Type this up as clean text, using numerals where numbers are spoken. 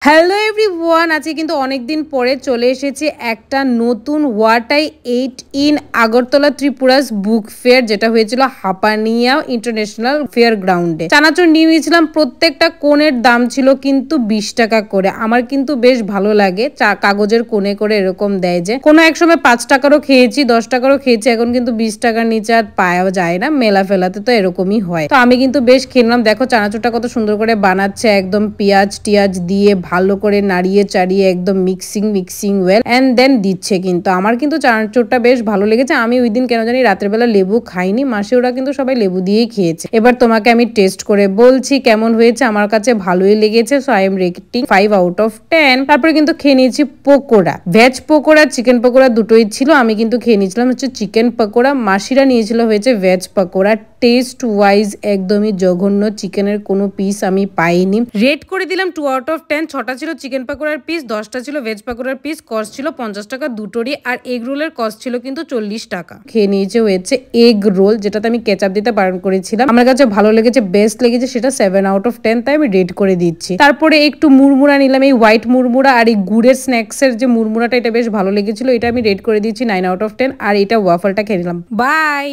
Hello everyone, আজকে কিন্তু অনেকদিন পরে চলে এসেছি একটা নতুন ওয়াটাই 8 in Agartala Tripura's book fair, যেটা হয়েছিল হাপানিয়া ইন্টারন্যাশনাল ফেয়ার গ্রাউন্ডে। চানাচুর নিয়ে নিয়েছিলাম, প্রত্যেকটা কোণের দাম ছিল কিন্তু 20 টাকা করে। আমার কিন্তু বেশ ভালো লাগে কাগজের কোণে করে এরকম দেয়, যে কোনো এক সময় 5 টাকারও খেয়েছি, 10 টাকারও খেয়েছি, এখন কিন্তু 20 টাকার নিচে আর পাওয়া যায় না। মেলা ফেলাতে তো এরকমই হয়। তো আমি কিন্তু বেশ খেলাম। দেখো চানাচুরটা কত সুন্দর করে বানাচ্ছে, একদম পেঁয়াজ টিয়াজ দিয়ে ভালো করে নাড়িয়ে চাড়িয়ে একদম মিক্সিং ওয়েল এন্ড দেন দিচ্ছে। কিন্তু আমার কিন্তু চানাচুরটা বেশ ভালো লেগেছে। আমি ওই দিন কেন জানি রাতের বেলা লেবু খাইনি, মাসি ওরা কিন্তু সবাই লেবু দিয়েই খেয়েছে। এবার তোমাকে আমি টেস্ট করে বলছি কেমন হয়েছে। আমার কাছে ভালোই লেগেছে, so I am rating 5 out of 10। তারপরে কিন্তু খেয়ে নিয়েছি পকোড়া, ভেজ পকোড়া চিকেন পকোড়া দুটোই ছিল। আমি কিন্তু খেয়ে নিয়েছিলাম হচ্ছে চিকেন পকোড়া, মাসিরা নিয়েছিল হয়েছে ভেজ পকোড়া। টেস্ট ওয়াইজ একদমই জঘন্য, চিকেনের কোনো পিস আমি পাইনি। রেট করে দিলাম 2 আউট অফ 10। 6টা ছিল চিকেন পাকোড়ার পিস, 10টা ছিল ভেজ পাকোড়ার পিস। কস্ট ছিল 50 টাকা দুটোরই, আর এগ রোলের কস্ট ছিল কিন্তু 40 টাকা। খেয়ে নিয়েছে হয়েছে এগ রোল, যেটাতে আমি কেচাপ দিতে বারণ করেছিলাম। আমার কাছে ভালো লেগেছে, বেস্ট লেগেছে, সেটা 7 আউট অফ 10, তাই আমি রেট করে দিচ্ছি। তারপরে একটু মুড়মুড়া নিলাম, এই হোয়াইট মুড়মুড়া আর এই গুড়ের স্ন্যাক্সের যে মুড়মুড়াটা, এটা বেশ ভালো লেগেছিল, এটা আমি রেট করে দিচ্ছি 9 আউট অফ 10। আর এটা ওয়াফলটা খেয়ে নিলাম। বাই।